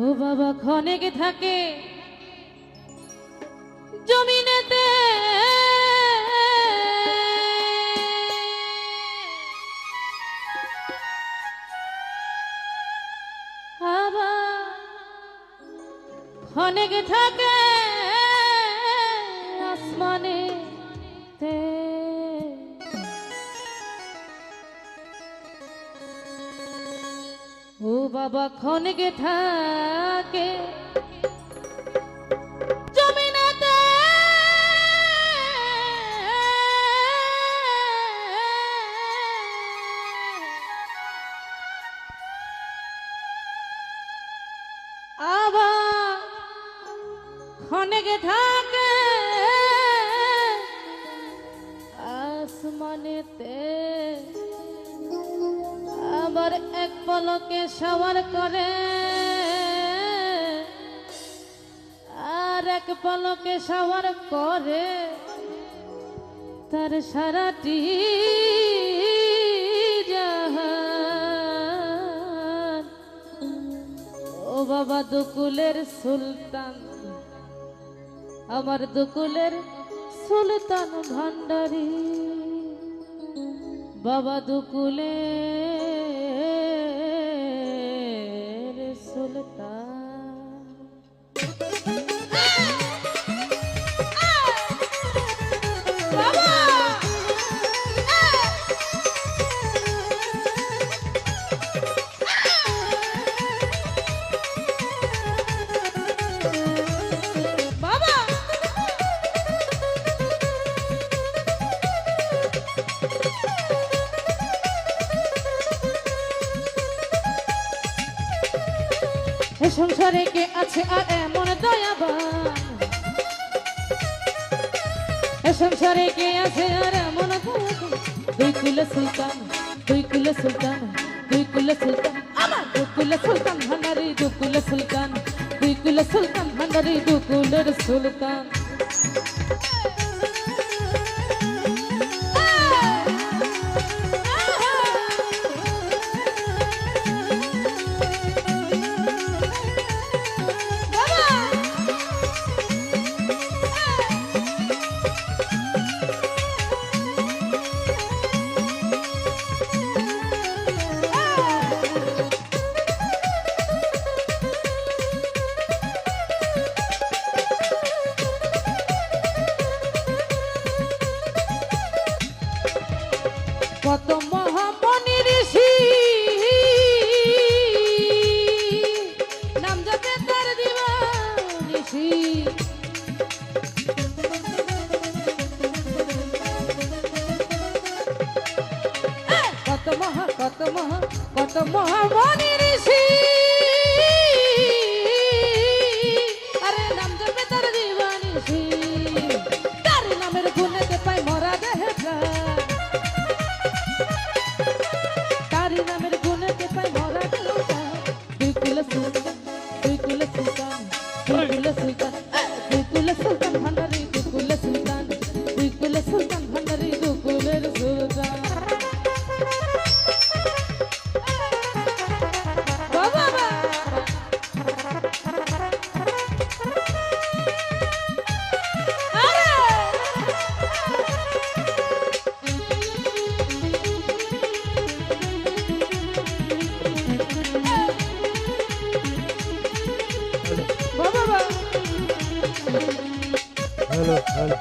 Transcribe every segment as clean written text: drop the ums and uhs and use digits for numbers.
ও বাবা ক্ষণেক থাকে জমিনেতে, আবার ক্ষণেক থাকে আসমানেতে। ও বাবা ক্ষণেক থাকে জমিনেতে, আবার ক্ষণেক থাকে আসমানেতে। আবার এক পলকে সওয়ার করে, আর এক পলকে সওয়ার করে তার সারাটি জাহান। ও বাবা দুকুলের সুলতান, আমার দুকুলের সুলতান ভান্ডারী, বাবা দুকুলের সুলতান। বাবা এ সংসারে কে আছে আর এমন দয়াবান, এ সংসারে কে আছে আর এমন দয়াবান। দুই কুলে সুলতান, দুই কুলে সুলতান, দুই কুলে সুলতান, আমার দুকুলে সুলতান ভান্ডারী, দুকুলে সুলতান, দুই কুলে সুলতান ভান্ডারী, দুকুলের সুলতান। কত মহামনি ঋষি নাম জপে তার দিবানিশি, কত মহামনি ঋষি, আরে নাম জপে তার দিবানিশি। তার নামের গুণেতে পাই মরা দেহে প্রাণ, তারি নামের গুণেতে পাই মরা দেহে প্রাণ। দুই কুলে সুলতান, দুই কুলে সুলতান, দুই কুলে সুলতান, দুই কুলে সুলতান ভান্ডারী, দুই কুলে সুলতান, দুই কুলে সুলতান ভান্ডারী, দুকুলের সুলতান। হ্যালো হ্যালো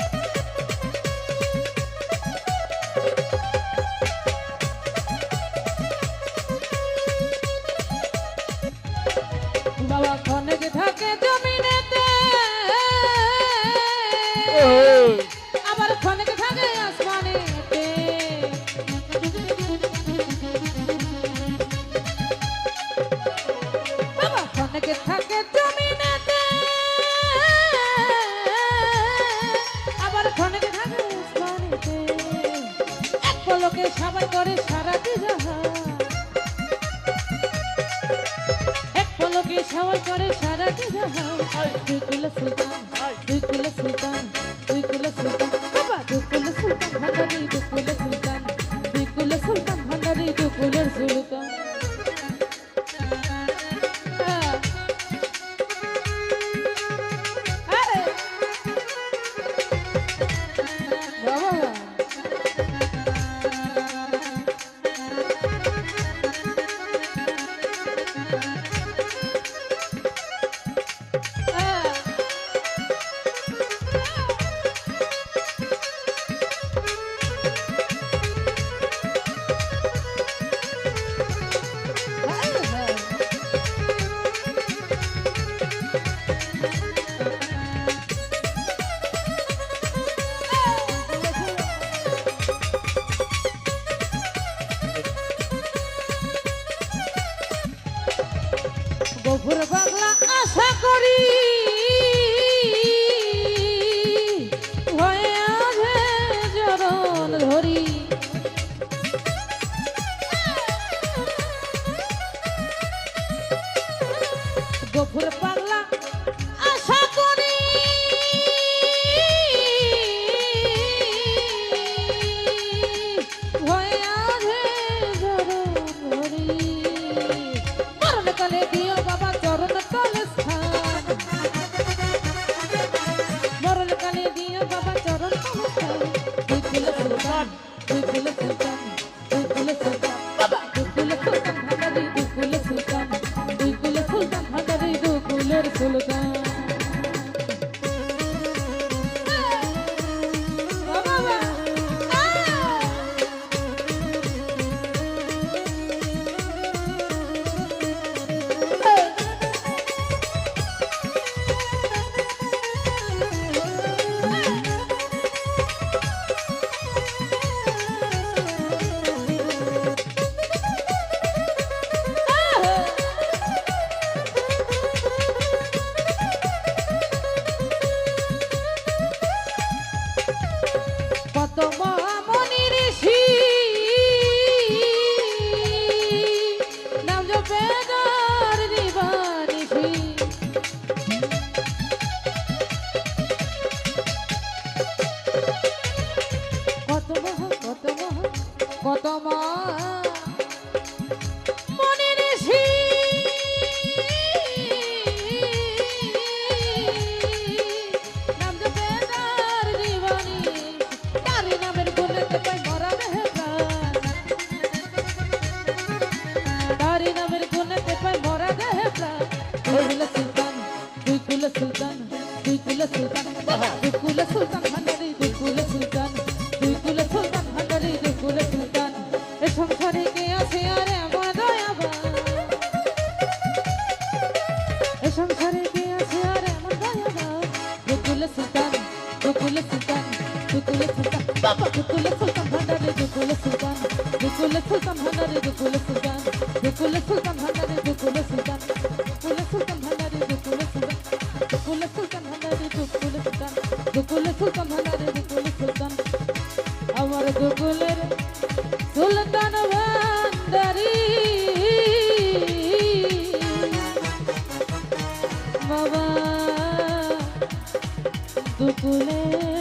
বাবা ক্ষণেক থাকে জমিনেতে, আবার ক্ষণেক থাকে আসমানেতে। বাবা ক্ষণেক থাকে জমিনেতে, আবার ক্ষণেক থাকে আসমানেতে। এক পলকে সবাই করে সারাটি জাহান, এক পলকে সবাই করে সারাটি জাহান। দুই কুলে সুলতান, দুই কুলে সুলতান, দুই কুলে সুলতান, বাবা দুকুলে সুলতান ভান্ডারী, দুকুলে সুলতান, দুই কুলে সুলতান ভান্ডারী, দুকুলের সুলতান। গফুর পাগলা আশা করি ভয়ে আধে চরণ ধরি গফুর পাগলা আশা করি ভয়ে আধে চরণ ধরি মরণকালে দিও বাবা চরণ তলে স্থান মরণকালে দিও বাবা চরণ তলে স্থান দুই কুল সুলতান দুই কুল সুলতান দুই কুল সুলতান বাবা দুই কুল সুলতান ভান্ডারি দুই কুল সুলতান দুই কুল সুলতান ভান্ডারি দুই কুলের সুলতান কত মহামণি ঋষি নাম জপে তার দিবানিশি কত মহামণি ঋষি নাম জপে তার দিবানি তারি নামের গুণেতে পাই মরা দেহে প্রাণ তারি নামের গুণেতে পাই মরা দেহে প্রাণ দুই কুল সুলতান দুই কুল সুলতান দুই কুল সুলতান ভান্ডারি দুই কুল সুলতান দুই কুল সুলতান ভান্ডারি দুই কুল সুলতান এ সংসারে কে আছে আর আমার দয়াবান এ সংসারে কে আছে আর আমার দয়াবান দুই কুল সুলতান দুই কুল সুলতান দুই কুল সুলতান বাবা দুই কুল সুলতান ভান্ডারি দুই কুল সুলতান দুই কুল সুলতান ভান্ডারি দুই কুল সুলতান দুই কুল সুলতান ভান্ডারি দুই কুল সুলতান কুল সুলতান ভান্ডারি দুই কুল সুলতান কুল সুলতান ভান্ডারি দুই কুল সুলতান দুই কুল সুলতান ভান্ডারি দুই কুল সুলতান আমার দুকুলের সুলতান ভান্ডারি বাবা দুকুলের